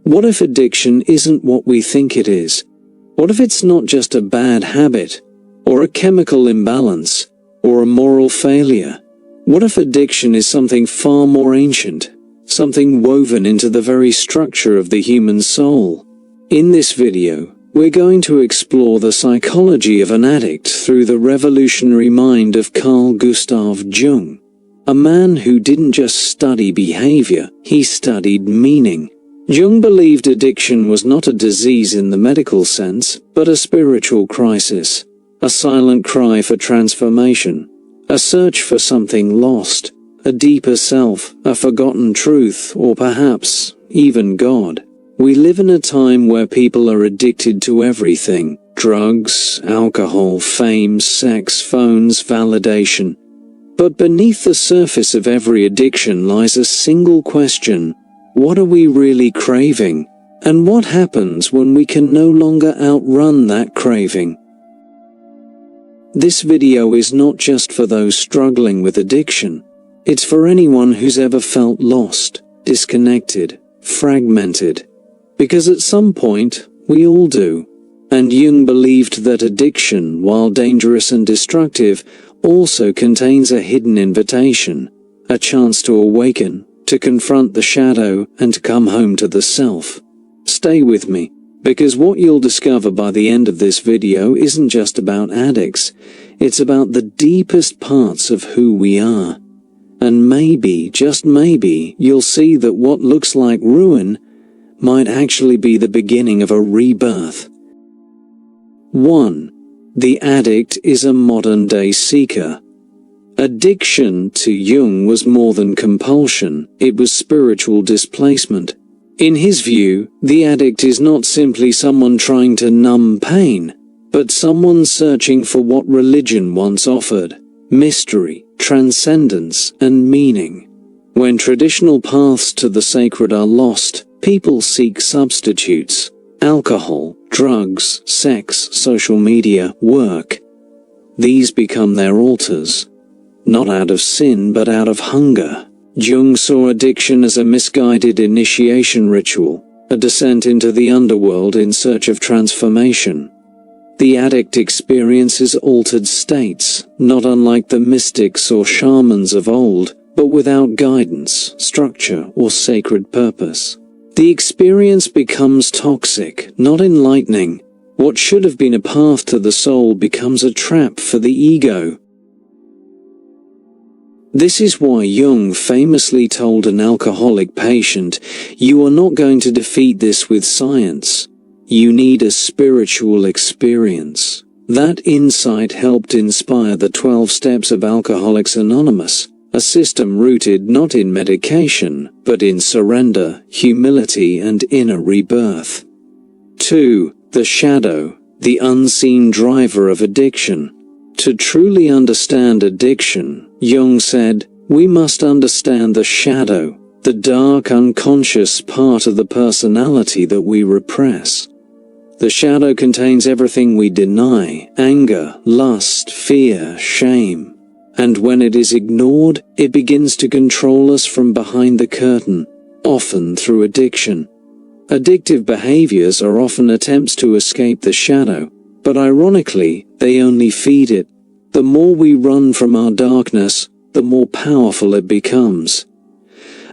What if addiction isn't what we think it is? What if it's not just a bad habit, or a chemical imbalance, or a moral failure? What if addiction is something far more ancient, something woven into the very structure of the human soul? In this video, we're going to explore the psychology of an addict through the revolutionary mind of Carl Jung, a man who didn't just study behavior, he studied meaning. Jung believed addiction was not a disease in the medical sense, but a spiritual crisis, a silent cry for transformation, a search for something lost, a deeper self, a forgotten truth, or perhaps even God. We live in a time where people are addicted to everything: drugs, alcohol, fame, sex, phones, validation. But beneath the surface of every addiction lies a single question: what are we really craving? And what happens when we can no longer outrun that craving? This video is not just for those struggling with addiction. It's for anyone who's ever felt lost, disconnected, fragmented. Because at some point, we all do. And Jung believed that addiction, while dangerous and destructive, also contains a hidden invitation, a chance to awaken, to confront the shadow, and to come home to the self. Stay with me, because what you'll discover by the end of this video isn't just about addicts, it's about the deepest parts of who we are. And maybe, just maybe, you'll see that what looks like ruin might actually be the beginning of a rebirth. 1. The addict is a modern-day seeker. Addiction to Jung was more than compulsion, it was spiritual displacement. In his view, the addict is not simply someone trying to numb pain, but someone searching for what religion once offered: mystery, transcendence, and meaning. When traditional paths to the sacred are lost, people seek substitutes: alcohol, drugs, sex, social media, work. These become their altars. Not out of sin but out of hunger. Jung saw addiction as a misguided initiation ritual, a descent into the underworld in search of transformation. The addict experiences altered states, not unlike the mystics or shamans of old, but without guidance, structure, or sacred purpose. The experience becomes toxic, not enlightening. What should have been a path to the soul becomes a trap for the ego. This is why Jung famously told an alcoholic patient, "You are not going to defeat this with science. You need a spiritual experience." That insight helped inspire the 12 Steps of Alcoholics Anonymous, a system rooted not in medication, but in surrender, humility, and inner rebirth. 2. The shadow, the unseen driver of addiction. To truly understand addiction, Jung said, we must understand the shadow, the dark unconscious part of the personality that we repress. The shadow contains everything we deny: anger, lust, fear, shame. And when it is ignored, it begins to control us from behind the curtain, often through addiction. Addictive behaviors are often attempts to escape the shadow, but ironically, they only feed it. The more we run from our darkness, the more powerful it becomes.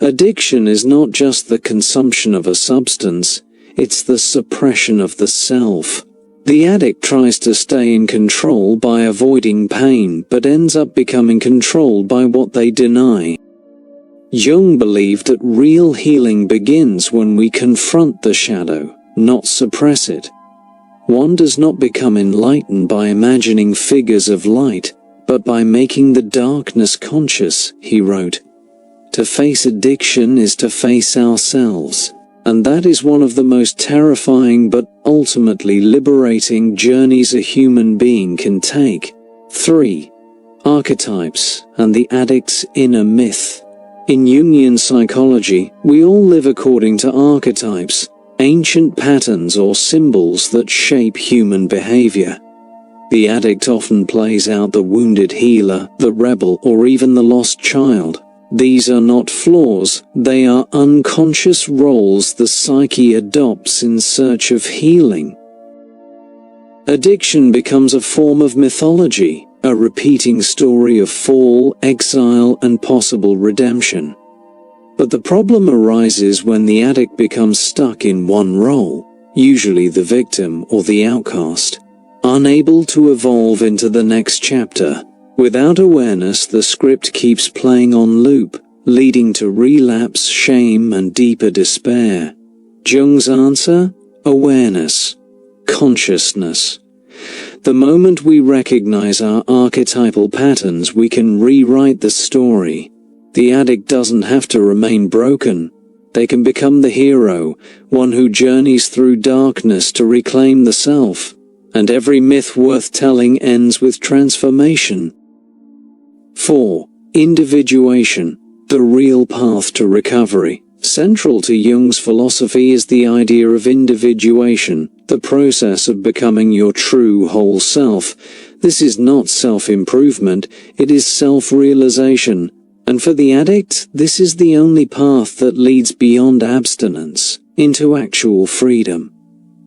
Addiction is not just the consumption of a substance, it's the suppression of the self. The addict tries to stay in control by avoiding pain, but ends up becoming controlled by what they deny. Jung believed that real healing begins when we confront the shadow, not suppress it. One does not become enlightened by imagining figures of light, but by making the darkness conscious, he wrote. To face addiction is to face ourselves. And that is one of the most terrifying but ultimately liberating journeys a human being can take. 3. Archetypes and the addict's inner myth. In Jungian psychology, we all live according to archetypes, ancient patterns or symbols that shape human behavior. The addict often plays out the wounded healer, the rebel, or even the lost child. These are not flaws, they are unconscious roles the psyche adopts in search of healing. Addiction becomes a form of mythology, a repeating story of fall, exile, and possible redemption. But the problem arises when the addict becomes stuck in one role, usually the victim or the outcast, unable to evolve into the next chapter. Without awareness, the script keeps playing on loop, leading to relapse, shame, and deeper despair. Jung's answer? Awareness. Consciousness. The moment we recognize our archetypal patterns, we can rewrite the story. The addict doesn't have to remain broken. They can become the hero, one who journeys through darkness to reclaim the self. And every myth worth telling ends with transformation. 4. Individuation, the real path to recovery. Central to Jung's philosophy is the idea of individuation, the process of becoming your true whole self. This is not self-improvement, it is self-realization. And for the addict, this is the only path that leads beyond abstinence, into actual freedom.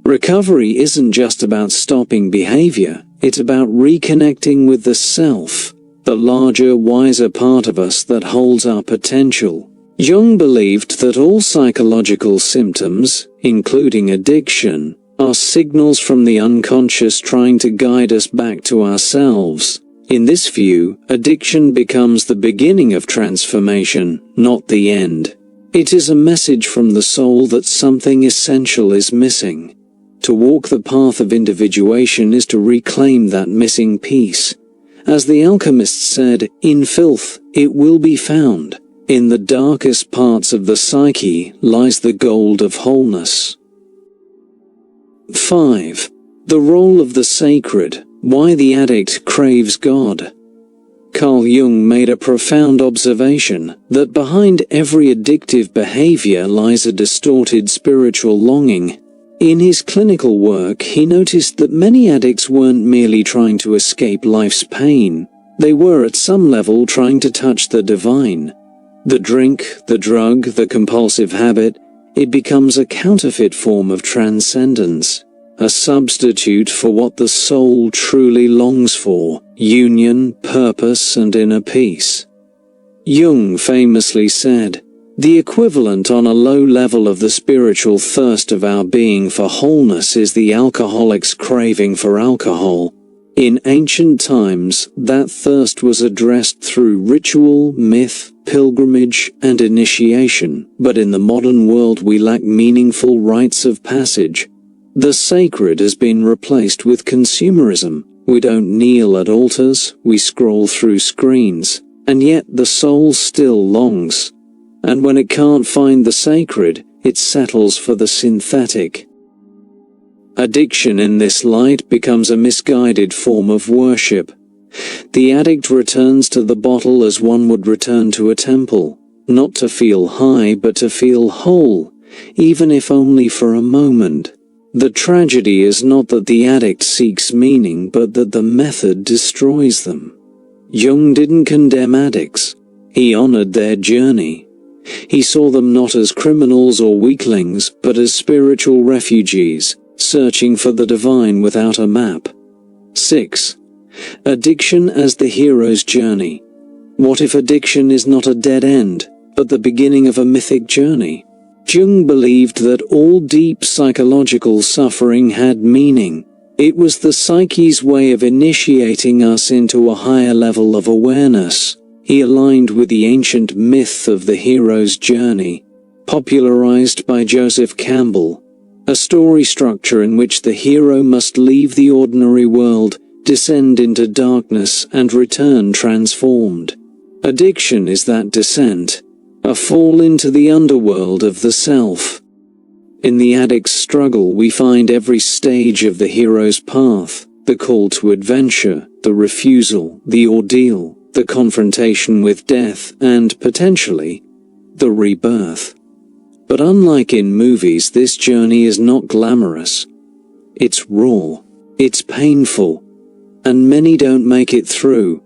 Recovery isn't just about stopping behavior, it's about reconnecting with the self, the larger, wiser part of us that holds our potential. Jung believed that all psychological symptoms, including addiction, are signals from the unconscious trying to guide us back to ourselves. In this view, addiction becomes the beginning of transformation, not the end. It is a message from the soul that something essential is missing. To walk the path of individuation is to reclaim that missing piece. As the alchemist said, "In filth, it will be found. In the darkest parts of the psyche lies the gold of wholeness." 5. The role of the sacred. Why the addict craves God. Carl Jung made a profound observation, that behind every addictive behavior lies a distorted spiritual longing. In his clinical work, he noticed that many addicts weren't merely trying to escape life's pain, they were at some level trying to touch the divine. The drink, the drug, the compulsive habit, it becomes a counterfeit form of transcendence, a substitute for what the soul truly longs for: union, purpose, and inner peace. Jung famously said, "The equivalent on a low level of the spiritual thirst of our being for wholeness is the alcoholic's craving for alcohol." In ancient times, that thirst was addressed through ritual, myth, pilgrimage, and initiation, but in the modern world we lack meaningful rites of passage. The sacred has been replaced with consumerism. We don't kneel at altars, we scroll through screens, and yet the soul still longs. And when it can't find the sacred, it settles for the synthetic. Addiction in this light becomes a misguided form of worship. The addict returns to the bottle as one would return to a temple, not to feel high but to feel whole, even if only for a moment. The tragedy is not that the addict seeks meaning but that the method destroys them. Jung didn't condemn addicts. He honored their journey. He saw them not as criminals or weaklings, but as spiritual refugees, searching for the divine without a map. 6. Addiction as the hero's journey. What if addiction is not a dead end, but the beginning of a mythic journey? Jung believed that all deep psychological suffering had meaning. It was the psyche's way of initiating us into a higher level of awareness. He aligned with the ancient myth of the hero's journey, popularized by Joseph Campbell, a story structure in which the hero must leave the ordinary world, descend into darkness, and return transformed. Addiction is that descent, a fall into the underworld of the self. In the addict's struggle we find every stage of the hero's path: the call to adventure, the refusal, the ordeal, the confrontation with death, and, potentially, the rebirth. But unlike in movies, this journey is not glamorous. It's raw, it's painful, and many don't make it through.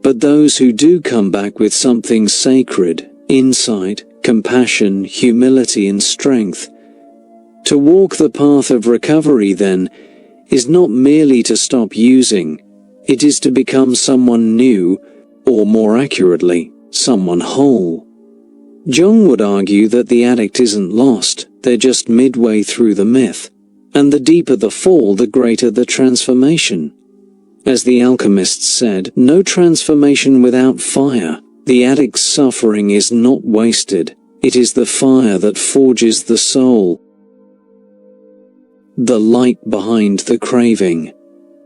But those who do come back with something sacred, insight, compassion, humility and strength, to walk the path of recovery then, is not merely to stop using, it is to become someone new, or more accurately, someone whole. Jung would argue that the addict isn't lost, they're just midway through the myth, and the deeper the fall, the greater the transformation. As the alchemists said, no transformation without fire. The addict's suffering is not wasted, it is the fire that forges the soul. The light behind the craving.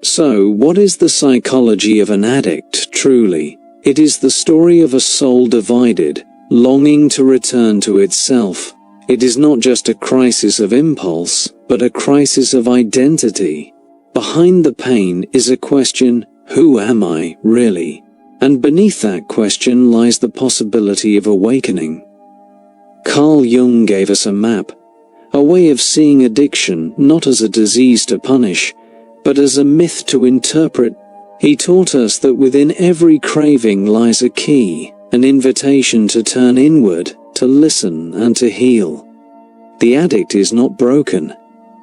So, what is the psychology of an addict, truly? It is the story of a soul divided, longing to return to itself. It is not just a crisis of impulse, but a crisis of identity. Behind the pain is a question, who am I, really? And beneath that question lies the possibility of awakening. Carl Jung gave us a map, a way of seeing addiction not as a disease to punish, but as a myth to interpret. He taught us that within every craving lies a key, an invitation to turn inward, to listen and to heal. The addict is not broken.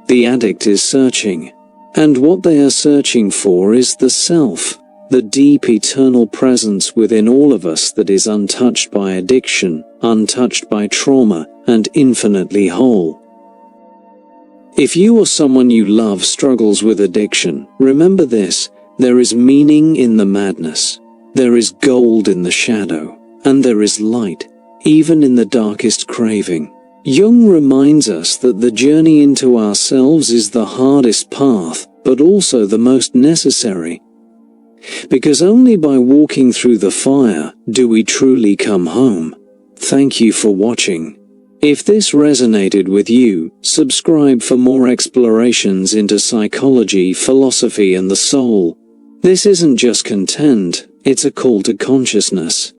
The addict is searching. And what they are searching for is the self, the deep eternal presence within all of us that is untouched by addiction, untouched by trauma, and infinitely whole. If you or someone you love struggles with addiction, remember this: there is meaning in the madness, there is gold in the shadow, and there is light, even in the darkest craving. Jung reminds us that the journey into ourselves is the hardest path, but also the most necessary. Because only by walking through the fire do we truly come home. Thank you for watching. If this resonated with you, subscribe for more explorations into psychology, philosophy and the soul. This isn't just content, it's a call to consciousness.